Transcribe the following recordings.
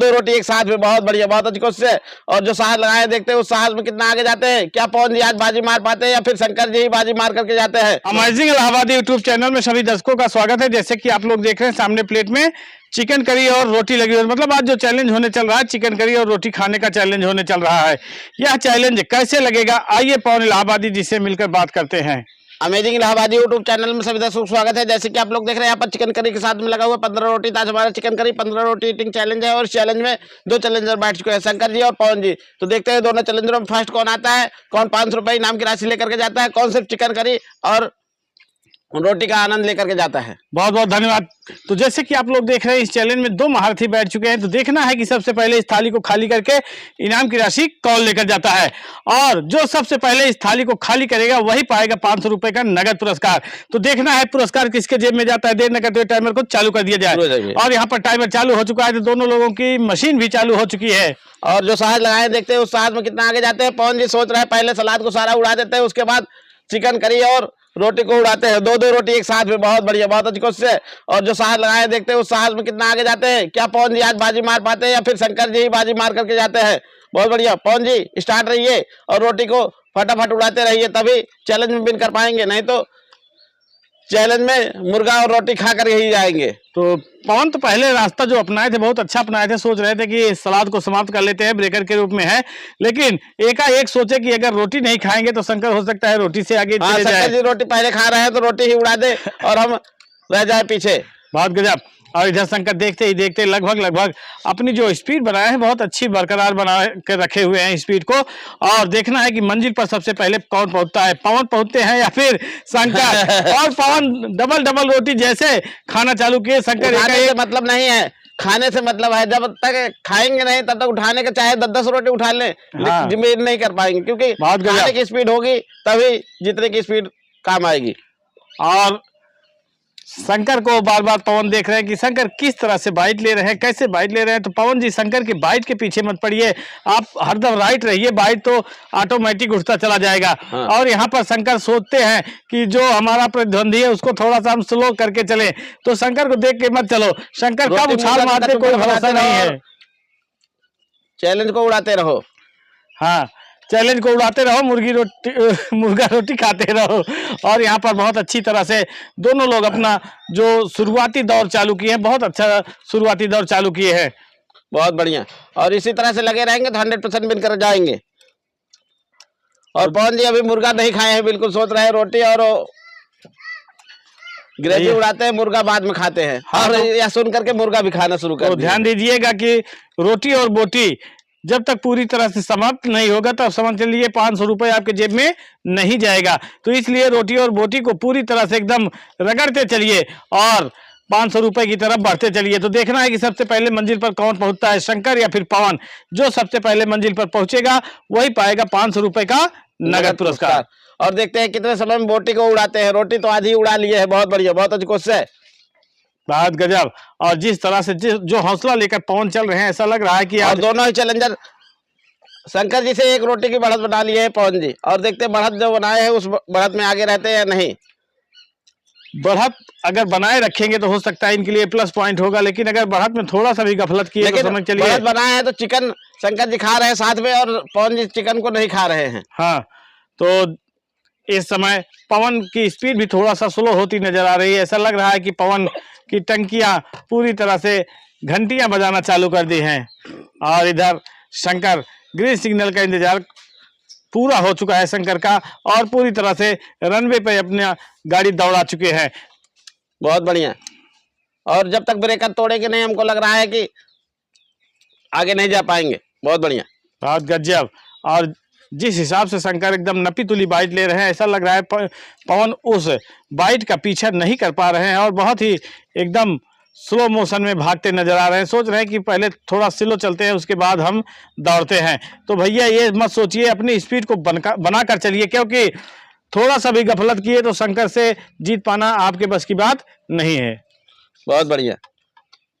दो रोटी एक साथ में, बहुत बढ़िया, बहुत अच्छी कोशिश है। और जो साहस लगाए देखते हैं उस साहस में कितना आगे जाते हैं, क्या पवन जी आज बाजी मार पाते हैं या फिर शंकर जी ही बाजी मार करके जाते हैं। अमेजिंग इलाहाबादी यूट्यूब चैनल में सभी दर्शकों का स्वागत है। जैसे कि आप लोग देख रहे हैं सामने प्लेट में चिकन करी और रोटी लगी हुई, मतलब आज जो चैलेंज होने चल रहा है चिकन करी और रोटी खाने का चैलेंज होने चल रहा है। यह चैलेंज कैसे लगेगा, आइए पवन इलाहाबादी जी से मिलकर बात करते हैं। अमेजिंग इलाहाबादी यूट्यूब चैनल में सभी दर्शकों को स्वागत है। जैसे कि आप लोग देख रहे हैं यहाँ पर चिकन करी के साथ में लगा हुआ 15 रोटी। आज हमारा चिकन करी 15 रोटी ईटिंग चैलेंज है और इस चैलेंज में दो चैलेंजर बैठ चुके हैं, शंकर जी और पवन जी। तो देखते हैं दोनों चैलेंजरों में फर्स्ट कौन आता है, कौन 500 रुपये इनाम की राशि लेकर के जाता है, कौन सिर्फ चिकन करी और रोटी का आनंद लेकर के जाता है। बहुत बहुत धन्यवाद। तो जैसे कि आप लोग देख रहे हैं इस चैलेंज में दो महारथी बैठ चुके हैं। तो देखना है कि सबसे पहले इस थाली को खाली करके इनाम की राशि कौन लेकर जाता है, और जो सबसे पहले इस थाली को खाली करेगा वही पाएगा 500 रुपए का नगद पुरस्कार। तो देखना है पुरस्कार किसके जेब में जाता है। देर न करते हुए टाइमर को चालू कर दिया जाए। और यहाँ पर टाइमर चालू हो चुका है, तो दोनों लोगों की मशीन भी चालू हो चुकी है। और जो साहस लगाए देखते हैं उस साहस में कितना आगे जाते हैं। पवन जी सोच रहे हैं पहले सलाद को सारा उड़ा देते हैं, उसके बाद चिकन करी और रोटी को उड़ाते हैं, दो दो रोटी एक साथ में, बहुत बढ़िया, बहुत अच्छी कोशिश है। और जो साहस लगाए देखते हैं उस साहस में कितना आगे जाते हैं, क्या पवन जी आज बाजी मार पाते हैं या फिर शंकर जी ही बाजी मार करके जाते हैं। बहुत बढ़िया, पवन जी स्टार्ट रहिए और रोटी को फटाफट उड़ाते रहिए, तभी चैलेंज में विन कर पाएंगे, नहीं तो चैलेंज में मुर्गा और रोटी खा कर ही जाएंगे। तो पवन तो पहले रास्ता जो अपनाए थे बहुत अच्छा अपनाए थे। सोच रहे थे कि सलाद को समाप्त कर लेते हैं, ब्रेकर के रूप में है, लेकिन एकाएक सोचे कि अगर रोटी नहीं खाएंगे तो शंकर हो सकता है रोटी से आगे चले जाए। शंकर जी रोटी पहले खा रहे हैं तो रोटी ही उड़ा दे और हम रह जाए पीछे। बहुत गजब। और इधर शंकर देखते ही देखते लगभग अपनी जो स्पीड बनाए हैं बहुत अच्छी बरकरार बना कर रखे हुए हैं स्पीड को। और देखना है कि मंजिल पर सबसे पहले कौन पहुंचता है, पवन पहुंचते हैं या फिर शंकर। और पवन डबल रोटी जैसे खाना चालू किए। शंकर का मतलब नहीं है, खाने से मतलब है, जब तक खाएंगे नहीं तब तक उठाने का चाहे 10-10 रोटी उठा लें, जिम्मेदारी नहीं कर पाएंगे, क्योंकि खाने की स्पीड होगी तभी जितने की स्पीड काम आएगी। और शंकर को बार बार पवन देख रहे हैं कि शंकर किस तरह से बाइट ले रहे हैं, कैसे बाइट ले रहे हैं। तो पवन जी शंकर की बाइट के पीछे मत पड़िए, आप हरदम राइट रहिए, बाइट तो ऑटोमेटिक उठता चला जाएगा। हाँ। और यहाँ पर शंकर सोचते हैं कि जो हमारा प्रतिद्वंदी है उसको थोड़ा सा हम स्लो करके चले, तो शंकर को देख के मत चलो, शंकर कब उछाल मारते कोई भरोसा नहीं है। चैलेंज को उड़ाते रहो। हाँ, चैलेंज को उड़ाते रहो, मुर्गा रोटी खाते रहो। और यहाँ पर बहुत अच्छी तरह से दोनों लोग अपना जो शुरुआती दौर चालू किए हैं, बहुत अच्छा शुरुआती दौर चालू किए हैं। बहुत बढ़िया, और इसी तरह से लगे रहेंगे तो 100% विन कर जाएंगे। और पवन जी अभी मुर्गा नहीं खाए हैं, बिल्कुल सोच रहे हैं रोटी और ग्रेवी उड़ाते हैं, मुर्गा बाद में खाते हैं। हाँ, और या सुन करके मुर्गा भी खाना शुरू कर। तो ध्यान दीजिएगा कि रोटी और बोटी जब तक पूरी तरह से समाप्त नहीं होगा तब समझ चलिए 500 रुपये आपके जेब में नहीं जाएगा। तो इसलिए रोटी और बोटी को पूरी तरह से एकदम रगड़ते चलिए और 500 रुपये की तरफ बढ़ते चलिए। तो देखना है कि सबसे पहले मंजिल पर कौन पहुंचता है, शंकर या फिर पवन। जो सबसे पहले मंजिल पर पहुंचेगा वही पाएगा 500 रुपये का नगद पुरस्कार। और देखते हैं कितने समय में बोटी को उड़ाते हैं। रोटी तो आधी उड़ा लिए है, बहुत बढ़िया, बहुत अच्छी कोशिश है, बहुत गजब। और जिस तरह से जो हौसला लेकर पवन चल रहे हैं, ऐसा लग रहा है कि आज दोनों ही चैलेंजर शंकर जी से एक रोटी की बढ़त बना ली है पवन जी। और देखते हैं बढ़त जो बनाए हैं उस बढ़त में आगे रहते हैं या नहीं। बढ़त अगर बनाए रखेंगे तो हो सकता है इनके लिए प्लस पॉइंट होगा, लेकिन अगर बढ़त में थोड़ा सा भी गफलत किए तो समझ चलिए। बढ़त बनाए हैं तो चिकन शंकर जी खा रहे हैं साथ में और पवन जी चिकन को नहीं खा रहे हैं। हाँ, तो इस समय पवन की स्पीड भी थोड़ा सा स्लो होती नजर आ रही है। ऐसा लग रहा है कि पवन की टंकियां पूरी तरह से घंटियां बजाना चालू कर दी हैं। और इधर शंकर ग्रीन सिग्नल का इंतजार पूरा हो चुका है शंकर का, और पूरी तरह से रनवे पे अपना गाड़ी दौड़ा चुके हैं। बहुत बढ़िया, और जब तक ब्रेकर तोड़ेंगे नहीं हमको लग रहा है कि आगे नहीं जा पाएंगे। बहुत बढ़िया, बहुत गजब। और जिस हिसाब से शंकर एकदम नपी तुली बाइट ले रहे हैं, ऐसा लग रहा है पवन उस बाइट का पीछा नहीं कर पा रहे हैं और बहुत ही एकदम स्लो मोशन में भागते नजर आ रहे हैं। सोच रहे हैं कि पहले थोड़ा स्लो चलते हैं उसके बाद हम दौड़ते हैं। तो भैया ये मत सोचिए, अपनी स्पीड को बना कर चलिए, क्योंकि थोड़ा सा भी गफलत किए तो शंकर से जीत पाना आपके बस की बात नहीं है। बहुत बढ़िया,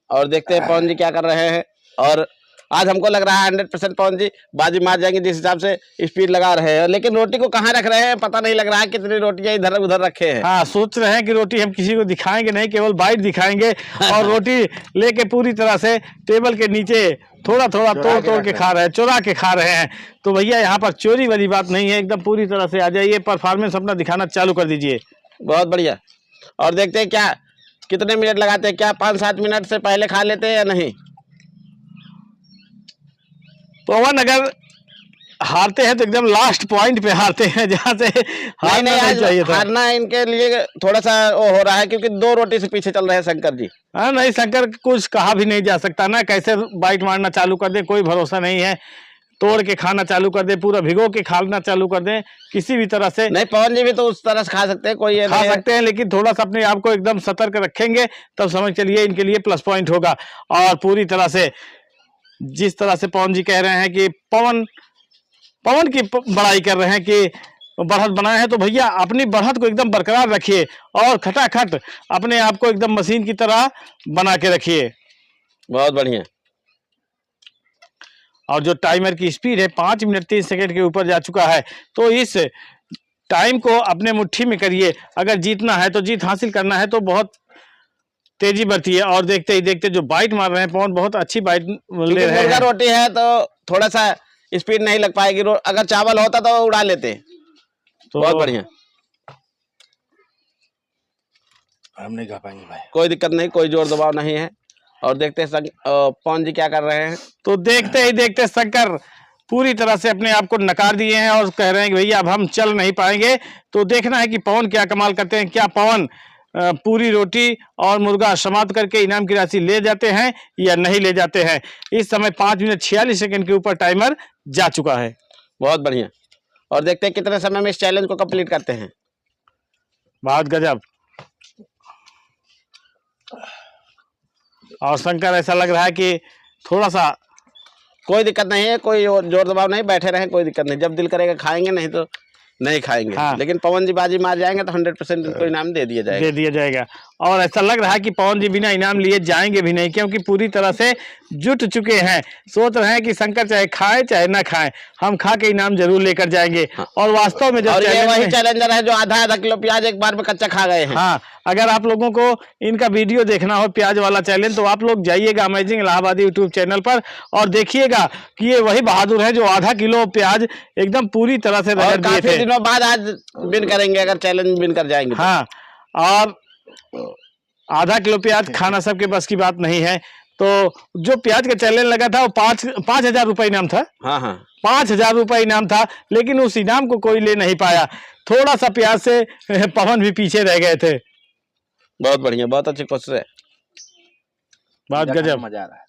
और देखते हैं पवन जी क्या कर रहे हैं। और आज हमको लग रहा है 100% पवन जी बाजी मार जाएंगे, जिस हिसाब से स्पीड लगा रहे हैं। लेकिन रोटी को कहाँ रख रहे हैं पता नहीं लग रहा है, कितनी रोटियां इधर उधर रखे हैं। हाँ, सोच रहे हैं कि रोटी हम किसी को दिखाएंगे नहीं, केवल बाइट दिखाएंगे और रोटी लेके पूरी तरह से टेबल के नीचे थोड़ा थोड़ा तोड़ के खा रहे हैं, चुरा के खा रहे हैं। तो भैया यहाँ पर चोरी वाली बात नहीं है, एकदम पूरी तरह से आ जाइए, परफॉर्मेंस अपना दिखाना चालू कर दीजिए। बहुत बढ़िया। और देखते हैं क्या कितने मिनट लगाते हैं, क्या 5-7 मिनट से पहले खा लेते हैं या नहीं। पवन अगर हारते हैं तो एकदम लास्ट पॉइंट पे हारते हैं, जहाँ से हारना नहीं चाहिए था। हारना इनके लिए थोड़ा सा वो हो रहा है, क्योंकि 2 रोटी से पीछे चल रहे हैं शंकर जी। हाँ नहीं, शंकर कुछ कहा भी नहीं जा सकता ना, कैसे बाइट मारना चालू कर दे कोई भरोसा नहीं है। तोड़ के खाना चालू कर दे, पूरा भिगो के खाना चालू कर दे, किसी भी तरह से नहीं। पवन जी भी तो उस तरह से खा सकते हैं, कोई खा सकते हैं, लेकिन थोड़ा सा अपने आप को एकदम सतर्क रखेंगे तब समझ चलिए इनके लिए प्लस पॉइंट होगा। और पूरी तरह से जिस तरह से पवन जी कह रहे हैं कि पवन की बड़ाई कर रहे हैं कि बढ़त बनाए हैं, तो भैया अपनी बढ़त को एकदम बरकरार रखिए और खटाखट अपने आप को एकदम मशीन की तरह बना के रखिए। बहुत बढ़िया। और जो टाइमर की स्पीड है 5 मिनट 30 सेकंड के ऊपर जा चुका है, तो इस टाइम को अपने मुट्ठी में करिए। अगर जीतना है तो जीत हासिल करना है तो बहुत तेजी बढ़ती है। और देखते ही देखते जो बाइट मार रहे हैं पवन, बहुत अच्छी बाइट ले रहे हैं। रोटी है तो थोड़ा सा स्पीड नहीं लग पाएगी, अगर चावल होता तो उड़ा लेते। तो बहुत बढ़िया, हम नहीं खा पाएंगे भाई, कोई दिक्कत नहीं, कोई जोर दबाव नहीं है। और देखते हैं पवन जी क्या कर रहे हैं। तो देखते ही देखते शंकर पूरी तरह से अपने आप को नकार दिए हैं और कह रहे हैं कि भैया अब हम चल नहीं पाएंगे। तो देखना है कि पवन क्या कमाल करते हैं, क्या पवन पूरी रोटी और मुर्गा समाप्त करके इनाम की राशि ले जाते हैं या नहीं ले जाते हैं। इस समय 5 मिनट 46 सेकंड के ऊपर टाइमर जा चुका है। बहुत बढ़िया। और देखते हैं कितने समय में इस चैलेंज को कंप्लीट करते हैं। बहुत गजब। और शंकर ऐसा लग रहा है कि थोड़ा सा कोई दिक्कत नहीं है, कोई जोर दबाव नहीं, बैठे रहें, कोई दिक्कत नहीं। जब दिल करेगा खाएंगे, नहीं तो नहीं खाएंगे। हाँ। लेकिन पवन जी बाजी मार जाएंगे तो 100% इनको इनाम दे दिया जाएगा। और ऐसा लग रहा है कि पवन जी बिना इनाम लिए जाएंगे भी नहीं, क्योंकि पूरी तरह से जुट चुके हैं। सोच रहे हैं कि शंकर चाहे खाए चाहे ना खाए, हम खा के इनाम जरूर लेकर जाएंगे। हाँ। और वास्तव में और ये वही चैलेंजर है जो आधा किलो प्याज एक बार में कच्चा खा गए हैं। हाँ, अगर आप लोगों को इनका वीडियो देखना हो प्याज वाला चैलेंज, तो आप लोग जाइएगा अमेजिंग इलाहाबादी यूट्यूब चैनल पर और देखिएगा कि ये वही बहादुर है जो आधा किलो प्याज एकदम पूरी तरह से रगड़ दिए थे। दिनों बाद आज विन करेंगे, अगर चैलेंज विन कर जाएंगे। हाँ, और आधा किलो प्याज खाना सबके बस की बात नहीं है। तो जो प्याज का चैलेंज लगा था वो 5,000 रुपए इनाम था। हाँ हाँ, 5,000 रुपए इनाम था, लेकिन उस इनाम को कोई ले नहीं पाया। थोड़ा सा प्याज से पवन भी पीछे रह गए थे। बहुत बढ़िया, बहुत अच्छी कोशिश है, बहुत गजब, मजा आ रहा है।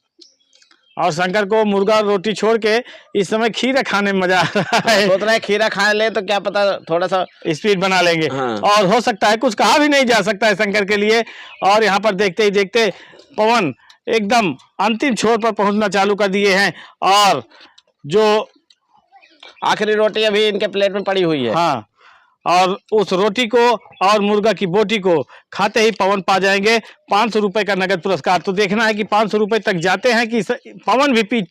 और शंकर को मुर्गा रोटी छोड़ के इस समय खीरा खाने में मजा आ रहा है। सोच रहे हैं खीरा खा ले तो क्या पता थोड़ा सा स्पीड बना लेंगे। हाँ। और हो सकता है, कुछ कहा भी नहीं जा सकता है शंकर के लिए। और यहाँ पर देखते ही देखते पवन एकदम अंतिम छोर पर पहुंचना चालू कर दिए हैं। और जो आखिरी रोटी अभी इनके प्लेट में पड़ी हुई है। हाँ, और उस रोटी को और मुर्गा की बोटी को खाते ही पवन पा जाएंगे 500 रुपए का नगद पुरस्कार। तो देखना है कि 500 रुपए तक जाते हैं कि पवन भी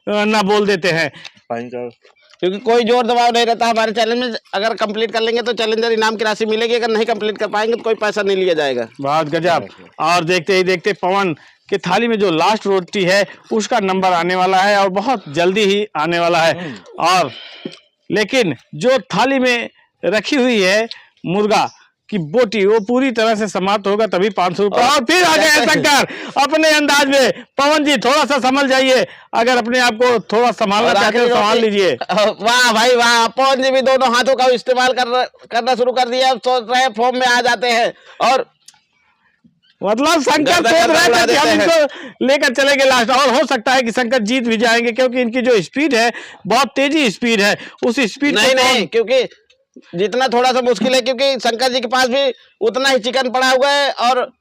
ना बोल देते हैं, क्योंकि कोई जोर दबाव नहीं रहता हमारे चैलेंज में। अगर कंप्लीट कर लेंगे तो चैलेंजर इनाम की राशि मिलेगी, अगर नहीं कंप्लीट कर पाएंगे तो कोई पैसा नहीं लिया जाएगा। बहुत गजब। और देखते ही देखते पवन की थाली में जो लास्ट रोटी है उसका नंबर आने वाला है और बहुत जल्दी ही आने वाला है। और लेकिन जो थाली में रखी हुई है मुर्गा की बोटी, वो पूरी तरह से समाप्त होगा तभी 500 रुपए। और फिर आ गए शंकर अपने अंदाज में। पवन जी थोड़ा सा संभल जाइए, अगर अपने आप को थोड़ा संभालना चाहते हो संभाल लीजिए। वाह भाई वाह, पवन जी भी दोनों हाथों का इस्तेमाल करना शुरू कर दिया। अब सोच रहे हैं फॉर्म में आ जाते हैं। और मतलब शंकर सोच रहे थे कि हम इनको लेकर चलेंगे लास्ट। और हो सकता है कि शंकर जीत भी जाएंगे, क्योंकि इनकी जो स्पीड है बहुत तेजी स्पीड है। उस स्पीड नहीं, क्योंकि जितना थोड़ा सा मुश्किल है, क्योंकि शंकर जी के पास भी उतना ही चिकन पड़ा हुआ है और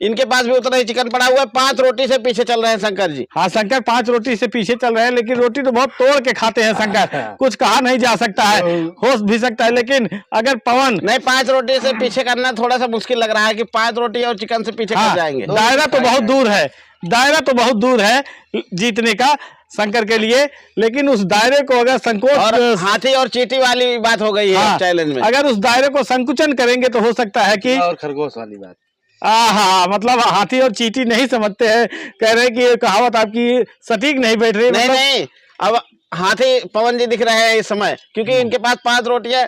इनके पास भी उतना ही चिकन पड़ा हुआ है। 5 रोटी से पीछे चल रहे हैं शंकर जी। हाँ, शंकर 5 रोटी से पीछे चल रहे हैं, लेकिन रोटी तो बहुत तोड़ के खाते हैं शंकर। कुछ कहा नहीं जा सकता है, हो भी सकता है, लेकिन अगर पवन नहीं 5 रोटी से पीछे करना थोड़ा सा मुश्किल लग रहा है कि 5 रोटी और चिकन से पीछे कर जाएंगे। दायरा तो बहुत दूर है, दायरा तो बहुत दूर है जीतने का, शंकर के लिए, लेकिन उस दायरे को अगर और संकोच हाथी और चींटी वाली बात हो गई है हाँ, चैलेंज में। अगर उस दायरे को संकुचन करेंगे तो हो सकता है कि और खरगोश वाली बात। हाँ, मतलब हाथी और चींटी नहीं समझते हैं, कह रहे हैं कि ये कहावत आपकी सटीक नहीं बैठ रही। नहीं मतलब नहीं, अब हाथी पवन जी दिख रहे हैं इस समय, क्योंकि इनके पास 5 रोटियां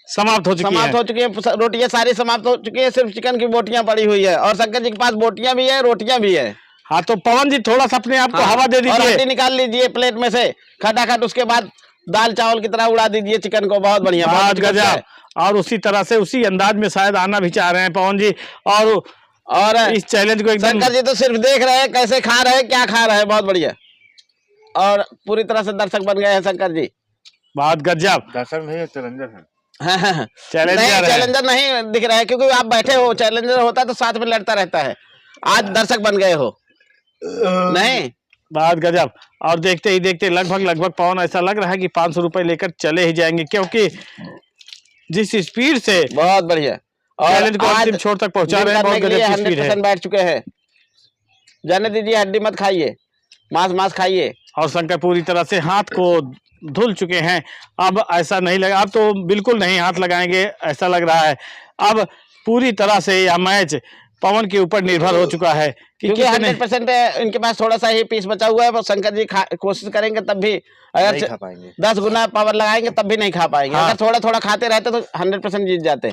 समाप्त हो चुकी समाप्त है। हो चुकी है, रोटियां सारी समाप्त हो चुकी है, सिर्फ चिकन की बोटियां पड़ी हुई है, और शंकर जी के पास बोटियां भी है, रोटियां भी है। हाँ, तो पवन जी थोड़ा सा अपने आप को हाँ, हवा दे और दीजिए। हड्डी निकाल लीजिए प्लेट में से खटाखट, उसके बाद दाल चावल की तरह उड़ा दीजिए चिकन को। बहुत बढ़िया, बहुत बहुत गजब गजब। और उसी तरह से उसी अंदाज में शायद आना भी चाह रहे हैं पवन जी, और इस चैलेंज को एकदम शंकर जी तो सिर्फ देख रहे हैं कैसे खा रहे हैं, क्या खा रहे हैं। बहुत बढ़िया, और पूरी तरह से दर्शक बन गए हैं शंकर जी। बहुत गजब। दर्शक नहीं, चैलेंजर है। चैलेंजर नहीं, है। चैलेंजर नहीं दिख रहा है, क्योंकि आप बैठे हो, चैलेंजर होता तो साथ में लड़ता रहता है। आज दर्शक बन गए हो। नहीं, बहुत गजब। और देखते ही देखते लगभग पवन ऐसा लग रहा है कि 500 रुपए लेकर चले ही जाएंगे, क्योंकि जिस स्पीड से बहुत बढ़िया, और चैलेंज को आज अंतिम छोर तक पहुंचा जिम रहे हैं, करने बहुत के लिए गजब की स्पीड है। 100% बैठ चुके हैं। जाने दीजिए, हड्डी मत खाइए, मांस खाइए। और शंकर पूरी तरह से हाथ को धुल चुके हैं। अब ऐसा नहीं लगा, अब तो बिल्कुल नहीं हाथ लगाएंगे ऐसा लग रहा है। अब पूरी तरह से यह मैच पवन के ऊपर निर्भर हो चुका है कि क्योंकि कितने 100% इनके पास थोड़ा सा ही पीस बचा हुआ है। वो शंकर जी कोशिश करेंगे तब भी, नहीं अगर खा पाएंगे। 10 गुना पावर लगाएंगे तब भी नहीं खा पाएंगे। हाँ। अगर थोड़ा थोड़ा खाते रहते तो 100% जीत जाते।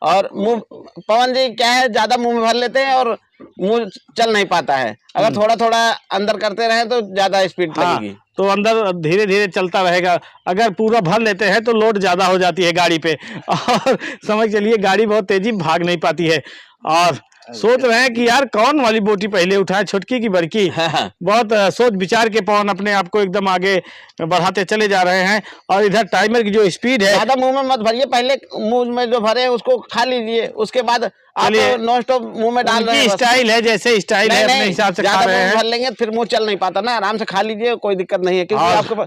और मुंह, पवन जी क्या है, ज्यादा मुंह में भर लेते हैं और मुंह चल नहीं पाता है। अगर थोड़ा थोड़ा अंदर करते रहे तो ज्यादा स्पीड हाँ, लगेगी। तो अंदर धीरे धीरे चलता रहेगा। अगर पूरा भर लेते हैं तो लोड ज्यादा हो जाती है गाड़ी पे, और समझ चलिए गाड़ी बहुत तेजी भाग नहीं पाती है। और सोच रहे हैं कि यार कौन वाली बोटी पहले उठाए, छुटकी की बड़की। हाँ। बहुत सोच विचार के पवन अपने आप को एकदम आगे बढ़ाते चले जा रहे हैं। और इधर टाइमर की जो स्पीड है, ज्यादा मुंह में मत भरिए, पहले मुंह में जो भरे उसको खा लीजिए, उसके बाद आप चलिए, नॉन स्टॉप मुंह में डाल रहे हैं उनकी बस। स्टाइल है, जैसे स्टाइल है अपने हिसाब से खा ज्यादा रहे मुंह में भर हैं। लेंगे फिर मुंह चल नहीं पाता ना। आराम से खा लीजिए, कोई दिक्कत नहीं है, क्योंकि और- आपके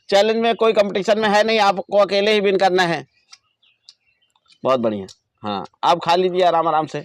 चैलेंज में कोई कंपटीशन में है नहीं, आपको अकेले ही विन करना है। बहुत बढ़िया, हाँ, आप खा लीजिए आराम आराम से।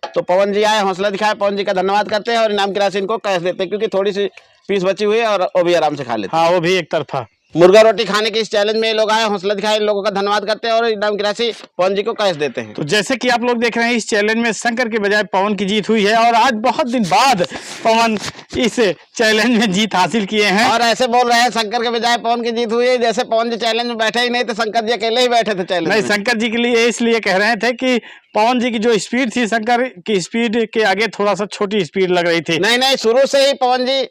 तो पवन जी आए, हौसला दिखाए, पवन जी का धन्यवाद करते हैं और इनाम की राशि इनको कैश देते हैं, क्योंकि थोड़ी सी पीस बची हुई है और वो भी आराम से खा लेते हैं। हाँ, वो भी एक तरफा। मुर्गा रोटी खाने के इस चैलेंज में ये लोग आए, हौसला दिखाए, इन लोगों का धन्यवाद करते हैं और इनाम की राशि पवन जी को कैश देते हैं। तो जैसे कि आप लोग देख रहे हैं, इस चैलेंज में शंकर के बजाय पवन की जीत हुई है, और आज बहुत दिन बाद पवन इस चैलेंज में जीत हासिल किए हैं। और ऐसे बोल रहे हैं शंकर के बजाय पवन की जीत हुई है, जैसे पवन जी चैलेंज में बैठे ही नहीं थे, शंकर जी अकेले ही बैठे थे चैलेंज नहीं, में। शंकर जी के लिए इसलिए कह रहे थे कि पवन जी की जो स्पीड थी शंकर की स्पीड के आगे थोड़ा सा छोटी स्पीड लग रही थी। नहीं नहीं, शुरू से ही पवन जी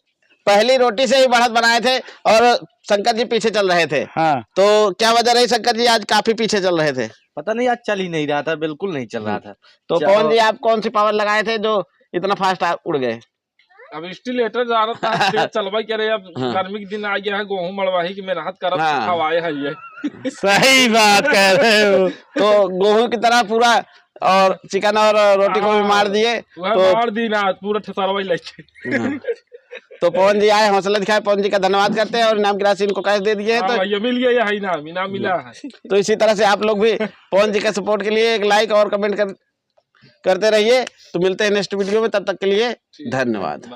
पहली रोटी से ही बढ़त बनाए थे और शंकर जी पीछे चल रहे थे। हाँ, तो क्या वजह रही, शंकर जी आज काफी पीछे चल रहे थे? पता नहीं, आज चल ही नहीं रहा था, बिल्कुल नहीं चल रहा था। तो चलो। पवन जी आप कौन सी पावर लगाए थे जो इतना फास्ट उड़ गए? अब स्टिलेटर जा रहा था, तेज चलवा करे। अब हाँ। गर्मी के दिन आ गया है, गेहूं मड़वाही की मेहनत करब, हाँ। हवाए है ये। सही बात कह रहे हो। तो गेहूं की तरह पूरा, और चिकन और रोटी को भी मार दिए। वह तो मार दी ना, पूरा ठसरवा ही लेके। हाँ। तो पवन जी आए, हौसला दिखाए, पवन जी का धन्यवाद करते हैं और इनाम की राशि इनको कैश दे दिए। हाँ, तो ये मिल गया है इनाम मिला है। तो इसी तरह से आप लोग भी पवन जी के सपोर्ट के लिए एक लाइक और कमेंट करते रहिए। तो मिलते हैं नेक्स्ट वीडियो में, तब तक के लिए धन्यवाद।